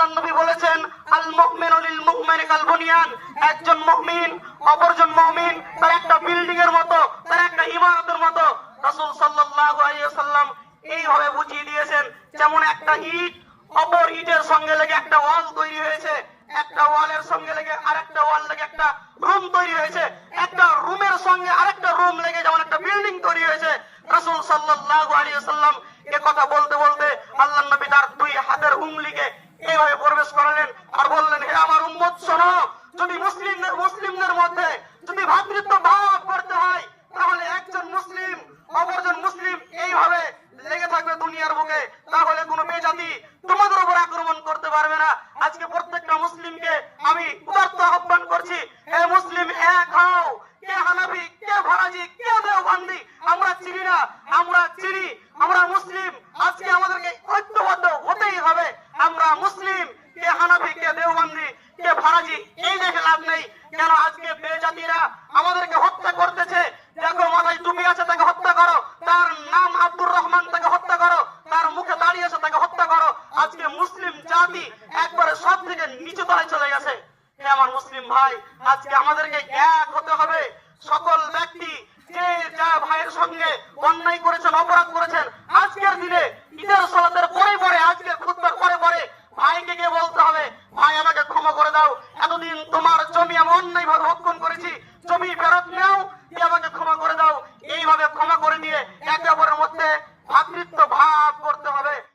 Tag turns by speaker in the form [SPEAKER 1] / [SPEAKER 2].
[SPEAKER 1] আল্লাহর নবী বলেছেন আল মুমিনু লিল মুমিনি কাল বুনিয়ান, একজন মুমিন অপরজন মুমিন তার একটা বিল্ডিং এর মতো, তার একটা ইমারতের মতো। রাসূল সাল্লাল্লাহু আলাইহি ওয়াসাল্লাম এইভাবে বুঝিয়ে দিয়েছেন, যেমন একটা ইট অপর ইটের সঙ্গে লেগে একটা ওয়াল তৈরি হয়েছে, একটা ওয়ালের সঙ্গে লেগে আরেকটা ওয়াল লেগে একটা রুম তৈরি হয়েছে, একটা রুমের সঙ্গে আরেকটা রুম লেগে যেমন একটা বিল্ডিং তৈরি হয়েছে। রাসূল সাল্লাল্লাহু আলাইহি ওয়াসাল্লাম এ কথা বলতে বলতে আল্লাহর নবী তার দুই হাতের উংলিকে এইভাবে প্রবেশ করালেন আর বললেন, হে আমার উম্মত শোনো, যদি মুসলিমদের মধ্যে যদি ভ্রাতৃত্ব ভাব করতে হয় তাহলে একজন মুসলিম অপরজন মুসলিম এইভাবে লেগে থাকবে দুনিয়ার বুকে, তাহলে কোনো বেজাতি তোমাদের উপর আক্রমণ করতে পারবে না। আজকে প্রত্যেকটা মুসলিমকে আমি উদাত্ত আহ্বান করছি, হে মুসলিম এক হও, কে হানাফি কে ফরাজি কে দেওবন্দি আমরা চিনি না, আমরা চিনি আমরা মুসলিম। আজকে আমাদেরকে ঐক্যবদ্ধ হতেই হবে। আমরা মুসলিম, কে হানাফি কে দেওবন্দি কে ফরাজি এই দেখে লাভ নেই। কেন আজকে বেজাতিরা আমাদেরকে হত্যা করতেছে? দেখো মাথায় টুপি আছে তাকে হত্যা করো, তার নাম আব্দুর রহমান তাকে হত্যা করো, তার মুখে দাঁড়িয়ে আছে তাকে হত্যা করো। আজকে মুসলিম জাতি একবারে সব থেকে নিচু তলায় চলে গেছে। হে আমার মুসলিম ভাই, আজকে আমাদেরকে এক হতে হবে। সকল ব্যক্তি যে যা ভাইয়ের সঙ্গে অন্যায় করেছেন অপরাধ করেছেন, আজকের দিনে ঈদের সালাতের পরে পরে আজকের খুতবার পরে পরে ভাইকে গিয়ে বলতে হবে, ভাই আমাকে ক্ষমা করে দাও, এতদিন তোমার জমি আমি অন্যায় ভাবে ভোগ